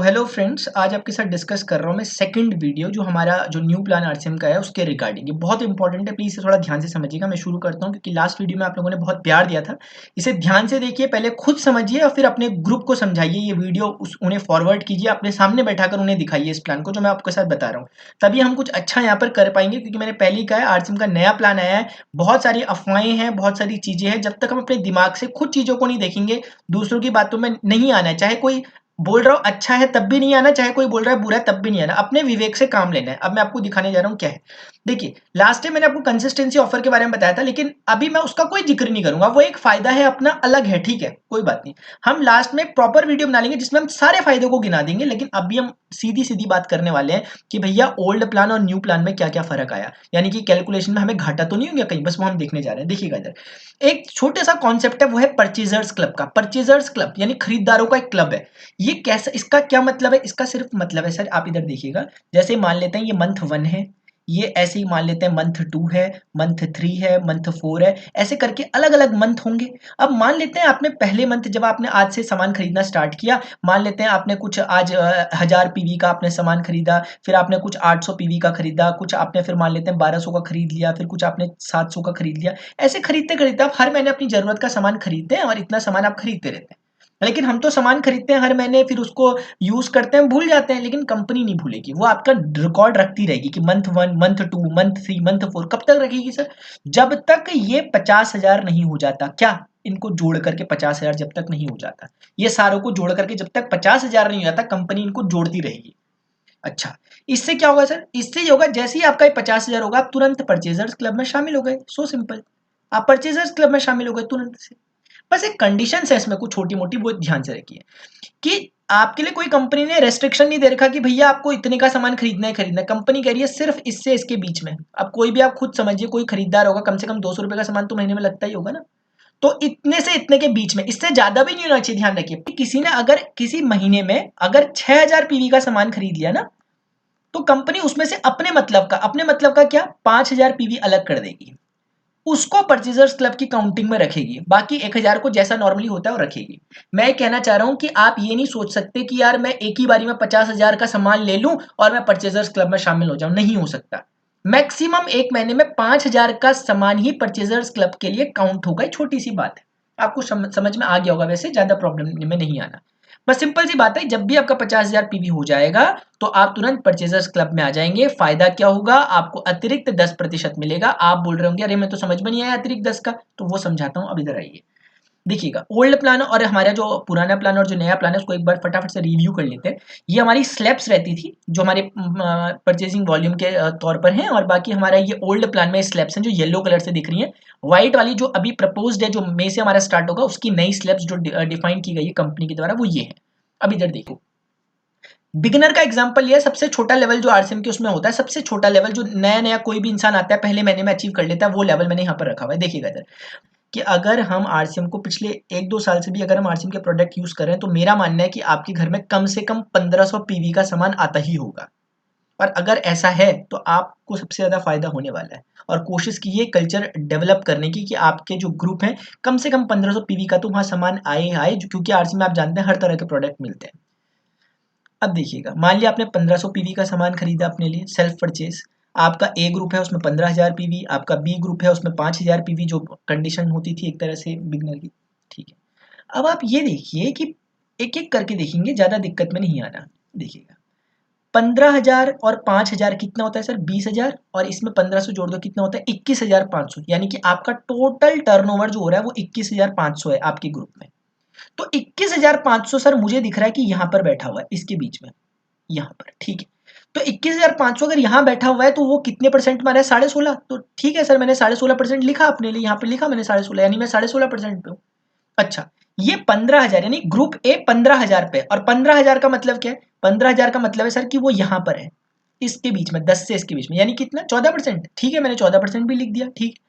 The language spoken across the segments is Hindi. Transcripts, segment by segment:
हेलो फ्रेंड्स, आज आपके साथ डिस्कस कर रहा हूँ मैं सेकंड वीडियो जो हमारा जो न्यू प्लान आरसीएम का है उसके रिगार्डिंग। ये बहुत इंपॉर्टेंट है, प्लीज़ थोड़ा ध्यान से समझिएगा। मैं शुरू करता हूँ क्योंकि लास्ट वीडियो में आप लोगों ने बहुत प्यार दिया था। इसे ध्यान से देखिए, पहले खुद समझिए और फिर अपने ग्रुप को समझाइए। ये वीडियो उन्हें फॉरवर्ड कीजिए, अपने सामने बैठाकर उन्हें दिखाइए इस प्लान को जो मैं आपके साथ बता रहा हूँ। तभी हम कुछ अच्छा यहाँ पर कर पाएंगे, क्योंकि मैंने पहले ही कहा है आरसीएम का नया प्लान आया है, बहुत सारी अफवाहें हैं, बहुत सारी चीज़ें हैं। जब तक हम अपने दिमाग से खुद चीज़ों को नहीं देखेंगे, दूसरों की बातों में नहीं आना है। चाहे कोई बोल रहा हूँ अच्छा है तब भी नहीं आना, चाहे कोई बोल रहा है बुरा है तब भी नहीं आना, अपने विवेक से काम लेना है। अब मैं आपको दिखाने जा रहा हूँ क्या है। देखिए, लास्ट टाइम मैंने आपको कंसिस्टेंसी ऑफर के बारे में बताया था, लेकिन अभी मैं उसका कोई जिक्र नहीं करूंगा। वो एक फायदा है अपना, अलग है, ठीक है, कोई बात नहीं। हम लास्ट में एक प्रॉपर वीडियो बना लेंगे जिसमें हम सारे फायदों को गिना देंगे, लेकिन अभी हम सीधी सीधी बात करने वाले हैं कि भैया ओल्ड प्लान और न्यू प्लान में क्या क्या फर्क आया, यानी कि कैलकुलेशन में हमें घाटा तो नहीं हो गया कहीं, बस वो हम देखने जा रहे हैं। देखिएगा इधर एक छोटे सा कॉन्सेप्ट है, वो है परचेजर्स क्लब का। परचेजर्स क्लब यानी खरीदारों का एक क्लब है। ये कैसा, इसका क्या मतलब है? इसका सिर्फ मतलब है सर, आप इधर देखिएगा, जैसे मान लेते हैं ये मंथ 1 है, ये ऐसे ही मान लेते हैं मंथ 2 है, मंथ 3 है, मंथ 4 है, ऐसे करके अलग अलग मंथ होंगे। अब मान लेते हैं आपने पहले मंथ, जब आपने आज से सामान खरीदना स्टार्ट किया, मान लेते हैं आपने कुछ आज 1000 पीवी का आपने सामान खरीदा, फिर आपने कुछ 800 पीवी का खरीदा, कुछ आपने फिर मान लेते हैं 1200 का खरीद लिया, फिर कुछ आपने 700 का खरीद लिया। ऐसे खरीदते खरीदते आप हर महीने अपनी जरूरत का सामान खरीदते हैं और इतना सामान आप खरीदते रहते हैं। लेकिन हम तो सामान खरीदते हैं हर महीने, फिर उसको यूज करते हैं, भूल जाते हैं, लेकिन कंपनी नहीं भूलेगी। वो आपका रिकॉर्ड रखती रहेगी कि मंथ 1, मंथ 2, मंथ 3, मंथ 4, कब तक रखेगी सर? जब तक ये 50,000 नहीं हो जाता। क्या? इनको जोड़ करके 50,000 जब तक नहीं हो जाता, ये सारों को जोड़ करके जब तक 50,000 नहीं हो जाता, कंपनी इनको जोड़ती रहेगी। अच्छा, इससे क्या होगा सर? इससे ये होगा, जैसे ही आपका 50,000 होगा, आप तुरंत परचेजर्स क्लब में शामिल हो गए। सो सिंपल, आप परचेजर्स क्लब में शामिल हो गए तुरंत से। बस एक कंडीशन है इसमें कुछ छोटी मोटी, वो ध्यान से रखिए कि आपके लिए कोई कंपनी ने रेस्ट्रिक्शन नहीं दे रखा कि भैया आपको इतने का सामान खरीदना है खरीदना है। कंपनी कह रही है सिर्फ इससे इसके बीच में। अब कोई भी आप खुद समझिए, कोई खरीदार होगा, कम से कम 200 रुपए का सामान तो महीने में लगता ही होगा ना। तो इतने से इतने के बीच में, इससे ज्यादा भी नहीं होना चाहिए। ध्यान रखिए, किसी ने अगर किसी महीने में अगर 6000 पीवी का सामान खरीद लिया ना, तो कंपनी उसमें से अपने मतलब का क्या, 5000 पीवी अलग कर देगी, उसको परचेजर्स क्लब की काउंटिंग में रखेगी, बाकी 1000 को जैसा नॉर्मली होता है वो रखेगी। मैं कहना चाह रहा हूं कि आप ये नहीं सोच सकते कि यार मैं एक ही बारी में 50,000 का सामान ले लूं और मैं परचेजर्स क्लब में शामिल हो जाऊं, नहीं हो सकता। मैक्सिमम एक महीने में 5000 का सामान ही परचेजर्स क्लब के लिए काउंट होगा। छोटी सी बात है, आपको समझ में आ गया होगा, वैसे ज्यादा प्रॉब्लम में नहीं आना। बस सिंपल सी बात है, जब भी आपका 50,000 पीवी हो जाएगा तो आप तुरंत परचेजर्स क्लब में आ जाएंगे। फायदा क्या होगा? आपको अतिरिक्त 10% मिलेगा। आप बोल रहे होंगे अरे मैं तो समझ में नहीं आया अतिरिक्त 10 का, तो वो समझाता हूँ। अब इधर आइए, देखिएगा ओल्ड प्लान और हमारा जो पुराना प्लान और जो नया प्लान है उसको एक बार फटाफट से रिव्यू कर लेते हैं। ये हमारी स्लैब्स रहती थी जो हमारे परचेजिंग वॉल्यूम के तौर पर हैं, और बाकी हमारा ये ओल्ड प्लान में स्लैब्स हैं जो येलो कलर से दिख रही हैं। व्हाइट वाली जो अभी प्रपोज्ड है, जो मई से हमारा स्टार्ट होगा, उसकी नई स्लैब्स जो डिफाइन की गई है कंपनी के द्वारा, वो ये है। अब इधर देखो, बिगिनर का एग्जांपल लिया, सबसे छोटा लेवल जो आरसीएम के उसमें होता है, सबसे छोटा लेवल जो नया नया कोई भी इंसान आता है पहले महीने में अचीव कर लेता है, वो लेवल मैंने यहाँ पर रखा हुआ है। देखिएगा इधर कि अगर हम आरसीएम को पिछले 1-2 साल से भी अगर हम आरसीएम के प्रोडक्ट यूज कर रहे हैं, तो मेरा मानना है कि आपके घर में कम से कम 1500 पीवी का सामान आता ही होगा। और अगर ऐसा है तो आपको सबसे ज्यादा फायदा होने वाला है। और कोशिश कीजिए कल्चर डेवलप करने की कि आपके जो ग्रुप हैं कम से कम 1500 पीवी का तो वहां सामान आए, क्योंकि आरसीएम में आप जानते हैं हर तरह के प्रोडक्ट मिलते हैं। अब देखिएगा, मान लिया आपने 1500 पीवी का सामान खरीदा अपने लिए सेल्फ परचेज। आपका ए ग्रुप है उसमें 15,000 पीवी, आपका बी ग्रुप है उसमें 5,000 पीवी, जो कंडीशन होती थी एक तरह से बिगनर की, ठीक है। अब आप ये देखिए कि एक एक करके देखेंगे, ज्यादा दिक्कत में नहीं आना। देखिएगा 15,000 और 5,000 कितना होता है सर? 20,000, और इसमें 1500 जोड़ दो, कितना होता है? 21,500। यानी कि आपका टोटल टर्नओवर जो हो रहा है वो 21,500 है आपके ग्रुप में। तो 21,500 सर मुझे दिख रहा है कि यहां पर बैठा हुआ है, इसके बीच में, यहां पर, ठीक है। तो 21,500 अगर यहां बैठा हुआ है तो वो कितने परसेंट मारा है? 16.5। तो ठीक है सर, मैंने 16.5% लिखा अपने लिए, यहाँ पे लिखा मैंने 16.5, यानी मैं 16.5% पे हूँ। अच्छा, ये 15,000 यानी ग्रुप ए 15,000 पे, और 15,000 का मतलब क्या है? 15,000 का मतलब है सर कि वो यहां पर है, इसके बीच में, 10 से इसके बीच में, यानी कितना? 14%। ठीक है, मैंने 14% भी लिख दिया, ठीक।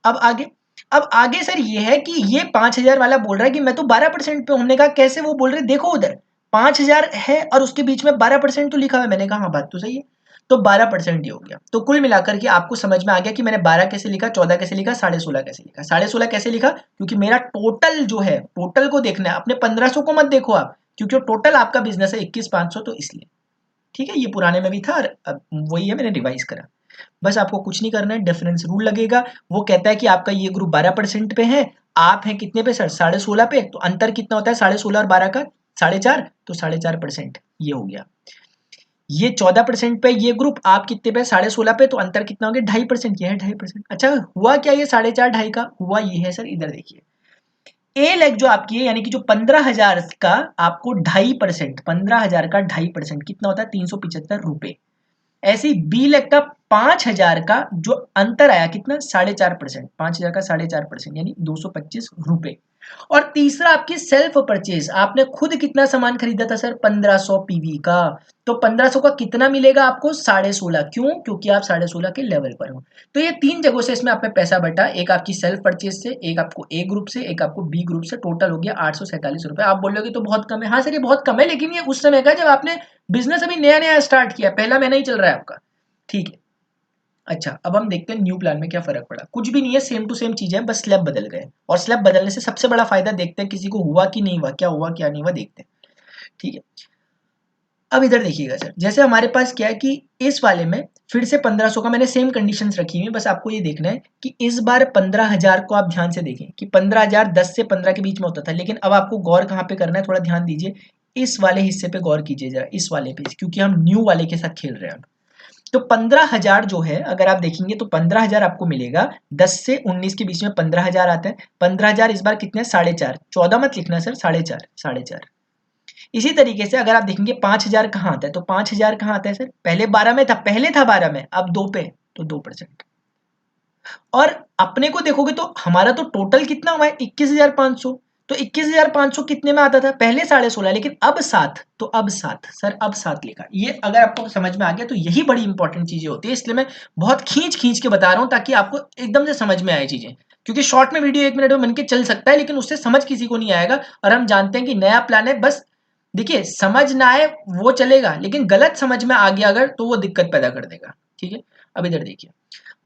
अब आगे, अब आगे सर ये है कि ये 5,000 वाला बोल रहा है कि मैं तो 12% पे हूं। हमने कहा कैसे? वो बोल रहे देखो उधर 5,000 है और उसके बीच में 12% तो लिखा हुआ है। मैंने कहा हाँ बात तो सही है, तो 12% ही हो गया। तो कुल मिलाकर के आपको समझ में आ गया कि मैंने 12 कैसे लिखा, 14 कैसे लिखा, 16.5 कैसे लिखा। 16.5 कैसे लिखा? क्योंकि मेरा टोटल जो है, टोटल को देखना है, अपने 1500 को मत देखो आप क्योंकि टोटल आपका बिजनेस है 21,500, तो इसलिए ठीक है। ये पुराने में भी था और अब वही है, मैंने रिवाइज करा। बस आपको कुछ नहीं करना है, डिफरेंस रूल लगेगा। वो कहता है कि आपका ये ग्रुप 12% पे है, आप हैं कितने पे सर, 16.5 पे, तो अंतर कितना होता है 16.5 और 12 का 4.5, तो 4.5% ये हो गया। ये 14% पे ये ग्रुप, आप कितने पे 16.5 पे, तो अंतर कितना हो गया 2.5%, ये है 2.5%। अच्छा हुआ क्या ये 4.5 2.5 का हुआ ये है सर, इधर देखिए ए लेग जो आपकी है, यानी कि जो 15,000 का आपको 2.5%, 15,000 का 2.5% कितना होता है 375 रुपए। ऐसे ही बी लेग का 5,000 का जो अंतर आया कितना 4.5%, 5,000 का 4.5% यानी 225 रुपए। और तीसरा आपकी सेल्फ परचेज, आपने खुद कितना सामान खरीदा था सर 1500 पीवी का, तो 1500 का कितना मिलेगा आपको 16.5, क्यों, क्योंकि आप 16.5 के लेवल पर हो। तो ये 3 जगहों से इसमें आप पे पैसा बटा, एक आपकी सेल्फ परचेज से, एक आपको ए ग्रुप से, एक आपको बी ग्रुप से, टोटल हो गया 847 रुपए। आप बोलोगे तो बहुत कम है, हाँ सर ये बहुत कम है, लेकिन ये उस समय का जब आपने बिजनेस अभी नया नया स्टार्ट किया, पहला महीना ही चल रहा है आपका, ठीक है। अच्छा अब हम देखते हैं न्यू प्लान में क्या फर्क पड़ा। कुछ भी नहीं है, सेम टू सेम चीजें, बस स्लैब बदल गए। और स्लैब बदलने से सबसे बड़ा फायदा देखते हैं किसी को हुआ कि नहीं हुआ, क्या हुआ क्या नहीं हुआ देखते हैं, ठीक है। अब इधर देखिएगा सर, जैसे हमारे पास क्या है कि इस वाले में फिर से 1500 का मैंने सेम कंडीशंस रखी हुई है, बस आपको ये देखना है कि इस बार 15,000 को आप ध्यान से देखें कि 15,000 10 से 15 के बीच में होता था, लेकिन अब आपको गौर कहाँ पे करना है, थोड़ा ध्यान दीजिए, इस वाले हिस्से पे गौर कीजिए जरा, इस वाले पे, क्योंकि हम न्यू वाले के साथ खेल रहे हैं। तो 15,000 जो है अगर आप देखेंगे तो 15,000 आपको मिलेगा, 10 से 19 के बीच में 15,000 आता है। 15,000 इस बार कितने 4.5, 14 मत लिखना सर, 4.5, 4.5। इसी तरीके से अगर आप देखेंगे 5,000 कहाँ आता है, तो 5,000 कहाँ आता है सर, पहले 12 में था, पहले था 12 में, अब 2 पे, तो 2%। और अपने को देखोगे तो हमारा तो टोटल कितना हुआ है 21,500, तो 21,500 कितने में आता था, पहले 16.5 लेकिन अब 7, तो अब 7 सर, अब 7 लिखा। ये अगर आपको समझ में आ गया तो यही बड़ी इंपॉर्टेंट चीजें होती है, इसलिए मैं बहुत खींच खींच के बता रहा हूं ताकि आपको एकदम से समझ में आए चीजें, क्योंकि शॉर्ट में वीडियो 1 मिनट में बन के चल सकता है, लेकिन उससे समझ किसी को नहीं आएगा। और हम जानते हैं कि नया प्लान है, बस देखिए समझ ना आए वो चलेगा, लेकिन गलत समझ में आ गया अगर तो वो दिक्कत पैदा कर देगा, ठीक है। अब इधर देखिए,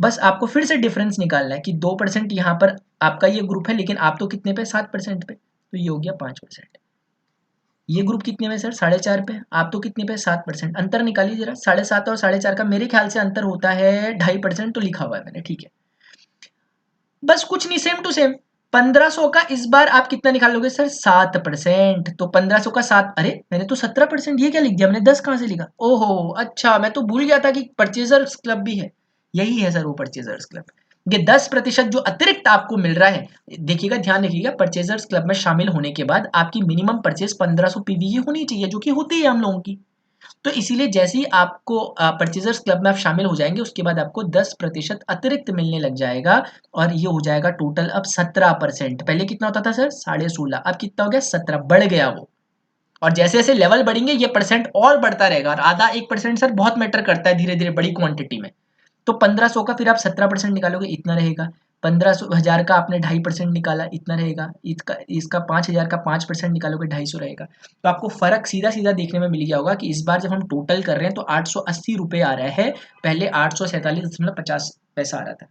बस आपको फिर से डिफरेंस निकालना है कि 2% यहाँ पर आपका ये ग्रुप है, लेकिन आप तो कितने पे 7% पे, तो ये हो गया 5%। ये ग्रुप कितने में सर 4.5 पे, आप तो कितने पे 7%, अंतर निकालिए जरा, 7.5 और 4.5 का मेरे ख्याल से अंतर होता है 2.5%, तो लिखा हुआ है मैंने, ठीक है। बस कुछ नहीं, सेम टू सेम 1500 का इस बार आप कितना निकालोगे सर 7%, तो 1500 का 7, अरे मैंने तो 17%, ये क्या लिख दिया मैंने, 10 कहाँ से लिखा, ओहो अच्छा मैं तो भूल गया था कि परचेजर्स क्लब भी है, यही है सर वो परचेजर्स क्लब। ये 10% जो अतिरिक्त आपको मिल रहा है, देखिएगा ध्यान रखिएगा, परचेजर्स क्लब में शामिल होने के बाद आपकी मिनिमम परचेज 1500 पीवी की होनी चाहिए, जो कि होती है हम लोगों की। तो इसीलिए जैसे ही आपको परचेजर्स क्लब में आप शामिल हो जाएंगे, उसके बाद आपको 10% अतिरिक्त मिलने लग जाएगा, और ये हो जाएगा टोटल अब 17%। पहले कितना होता था सर 16.5, अब कितना हो गया 17, बढ़ गया वो। और जैसे जैसे लेवल बढ़ेंगे ये परसेंट और बढ़ता रहेगा, और आधा 1% सर बहुत मैटर करता है धीरे धीरे बड़ी क्वांटिटी में। तो 1500 का फिर आप 17% निकालोगे, इतना रहेगा। 15,000 का आपने 2.5% निकाला, इतना रहेगा। इसका 5,000 का 5% निकालोगे 250 रहेगा। तो आपको फर्क सीधा सीधा देखने में मिल गया होगा कि इस बार जब हम टोटल कर रहे हैं तो 880 रुपये आ रहा है, पहले 847.50 आ रहा था।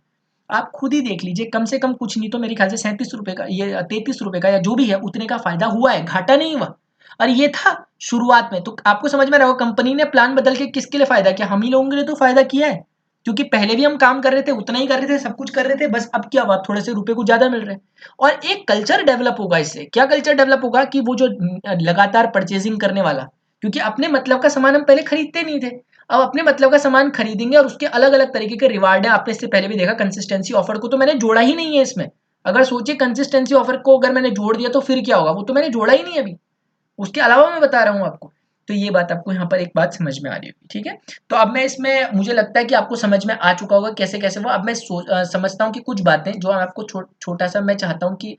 आप खुद ही देख लीजिए, कम से कम कुछ नहीं तो मेरे ख्याल से 37 रुपये का, ये 33 रुपये का या जो भी है उतने का फायदा हुआ है, घाटा नहीं हुआ। और ये था शुरुआत में, तो आपको समझ में रहा होगा कंपनी ने प्लान बदल के किसके लिए फायदा किया, हम ही लोगों के लिए तो फायदा किया है, क्योंकि पहले भी हम काम कर रहे थे, उतना ही कर रहे थे, सब कुछ कर रहे थे, बस अब क्या हुआ थोड़े से रुपए को ज्यादा मिल रहे हैं। और एक कल्चर डेवलप होगा इससे, क्या कल्चर डेवलप होगा कि वो जो लगातार परचेजिंग करने वाला, क्योंकि अपने मतलब का सामान हम पहले खरीदते नहीं थे, अब अपने मतलब का सामान खरीदेंगे, और उसके अलग अलग तरीके के रिवार्ड है। आपने इससे पहले भी देखा, कंसिस्टेंसी ऑफर को तो मैंने जोड़ा ही नहीं है इसमें। अगर सोचिए कंसिस्टेंसी ऑफर को अगर मैंने जोड़ दिया तो फिर क्या होगा, वो तो मैंने जोड़ा ही नहीं अभी, उसके अलावा मैं बता रहा हूँ आपको। तो ये बात आपको यहाँ पर एक बात समझ में आ रही होगी, ठीक है। तो अब मैं इसमें, मुझे लगता है कि आपको समझ में आ चुका होगा कैसे कैसे वो। अब मैं समझता हूँ कि कुछ बातें जो आपको छोटा सा मैं चाहता हूँ कि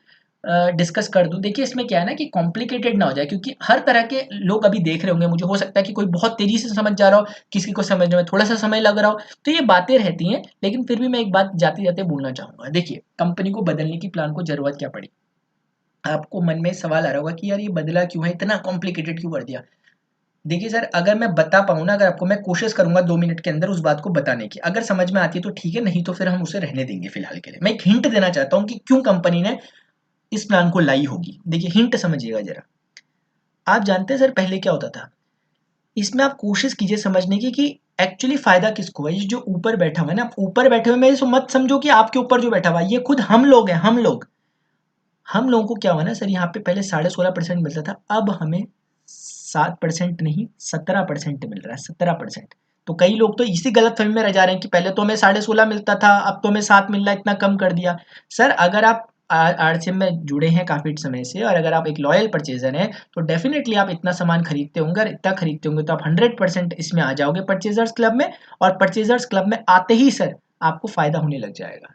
डिस्कस कर दूं। देखिए इसमें क्या है ना कि कॉम्प्लिकेटेड ना हो जाए, क्योंकि हर तरह के लोग अभी देख रहे होंगे मुझे, हो सकता है कि कोई बहुत तेजी से समझ जा रहा हो, किसी को समझने में थोड़ा सा समय लग रहा हो, तो ये बातें रहती हैं। लेकिन फिर भी मैं एक बात जाते जाते बोलना चाहूंगा। देखिए कंपनी को बदलने की प्लान को जरूरत क्या पड़ी, आपको मन में सवाल आ रहा होगा कि यार ये बदला क्यों है, इतना कॉम्प्लिकेटेड क्यों कर दिया। देखिए सर, अगर मैं बता पाऊँ ना, अगर आपको, मैं कोशिश करूंगा 2 मिनट के अंदर उस बात को बताने की, अगर समझ में आती है तो ठीक है, नहीं तो फिर हम उसे रहने देंगे फिलहाल के लिए। मैं एक हिंट देना चाहता हूँ कि क्यों कंपनी ने इस प्लान को लाई होगी। देखिए हिंट समझिएगा जरा। आप जानते हैं सर पहले क्या होता था, इसमें आप कोशिश कीजिए समझने की कि एक्चुअली फायदा किसको है। ये जो ऊपर बैठा हुआ है ना, आप ऊपर बैठे हुए में मत समझो कि आपके ऊपर जो बैठा हुआ है, ये खुद हम लोग हैं। हम लोगों को क्या हुआ ना सर, यहाँ पे पहले 16.5% मिलता था, अब हमें 7% नहीं 17% मिल रहा है, 17%। तो कई लोग तो इसी गलत फहमी में रह जा रहे हैं कि पहले तो हमें 16.5 मिलता था, अब तो हमें 7 मिल रहा है, इतना कम कर दिया। सर अगर आप आरसीएम में जुड़े हैं काफी समय से और अगर आप एक लॉयल परचेजर हैं तो डेफिनेटली आप इतना सामान खरीदते होंगे, और इतना खरीदते होंगे तो आप 100% इसमें आ जाओगे परचेजर्स क्लब में। और परचेजर्स क्लब में आते ही सर आपको फायदा होने लग जाएगा,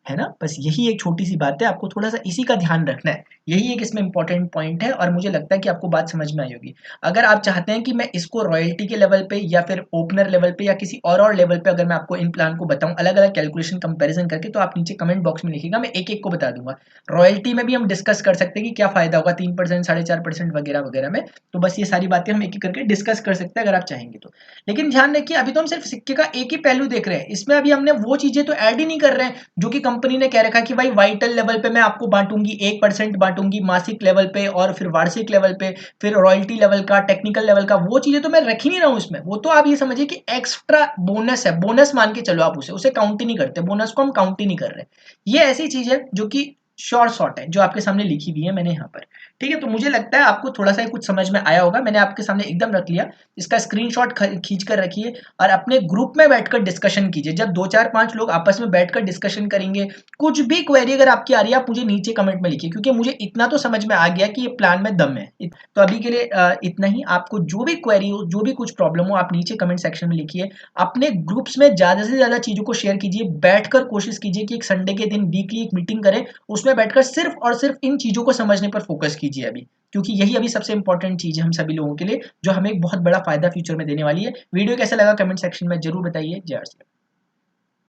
है ना। बस यही एक छोटी सी बात है, आपको थोड़ा सा इसी का ध्यान रखना है। यही एक इसमें इंपॉर्टेंट पॉइंट है और मुझे लगता है कि आपको बात समझ में आई होगी। अगर आप चाहते हैं कि मैं इसको रॉयल्टी के लेवल पे या फिर ओपनर लेवल पे या किसी और लेवल पे अगर मैं आपको इन प्लान को बताऊं अलग अलग कैलकुलेशन कंपैरिजन करके, तो आप नीचे कमेंट बॉक्स में लिखिएगा, मैं एक एक को बता दूंगा। रॉयल्टी में भी हम डिस्कस कर सकते हैं कि क्या फायदा होगा 3%, 4.5% वगैरह वगैरह में। तो बस ये सारी बातें हम एक एक करके डिस्कस कर सकते हैं अगर आप चाहेंगे तो। लेकिन ध्यान रखिए अभी तो हम सिर्फ सिक्के का एक ही पहलू देख रहे हैं, इसमें अभी हमने वो चीजें तो ऐड ही नहीं कर रहे हैं जो कि कंपनी ने कह रखा कि भाई वाइटल लेवल पे मैं आपको बांटूंगी, 1% बांटूंगी मासिक लेवल पे और फिर वार्षिक लेवल पे, फिर रॉयल्टी लेवल का, टेक्निकल लेवल का, वो चीजें तो मैं रख ही नहीं रहा हूं इसमें। वो तो आप ये समझिए कि एक्स्ट्रा बोनस है, बोनस मान के चलो आप, उसे काउंट ही नहीं करते, बोनस को हम काउंट ही नहीं कर रहे। ये ऐसी चीज है जो कि शॉर्ट है, जो आपके सामने लिखी हुई है मैंने यहाँ पर। ठीक है, तो मुझे लगता है आपको थोड़ा सा कुछ समझ में आया होगा, मैंने आपके सामने एकदम रख लिया। इसका स्क्रीनशॉट खींच कर रखिए और अपने ग्रुप में बैठकर डिस्कशन कीजिए। जब 2 4 5 लोग आपस में बैठकर डिस्कशन करेंगे, कुछ भी क्वेरी अगर आपकी आ रही है आप मुझे नीचे कमेंट में लिखिए, क्योंकि मुझे इतना तो समझ में आ गया कि ये प्लान में दम है। तो अभी के लिए इतना ही। आपको जो भी क्वेरी हो, जो भी कुछ प्रॉब्लम हो, आप नीचे कमेंट सेक्शन में लिखिए। अपने ग्रुप्स में ज्यादा से ज्यादा चीजों को शेयर कीजिए, बैठकर कोशिश कीजिए कि एक संडे के दिन वीकली एक मीटिंग करें, उसमें बैठकर सिर्फ और सिर्फ इन चीजों को समझने पर फोकस कीजिए अभी, क्योंकि यही अभी सबसे इंपॉर्टेंट चीज है हम सभी लोगों के लिए, जो हमें एक बहुत बड़ा फायदा फ्यूचर में देने वाली है। वीडियो कैसा लगा कमेंट सेक्शन में जरूर बताइए। जय श्री राम।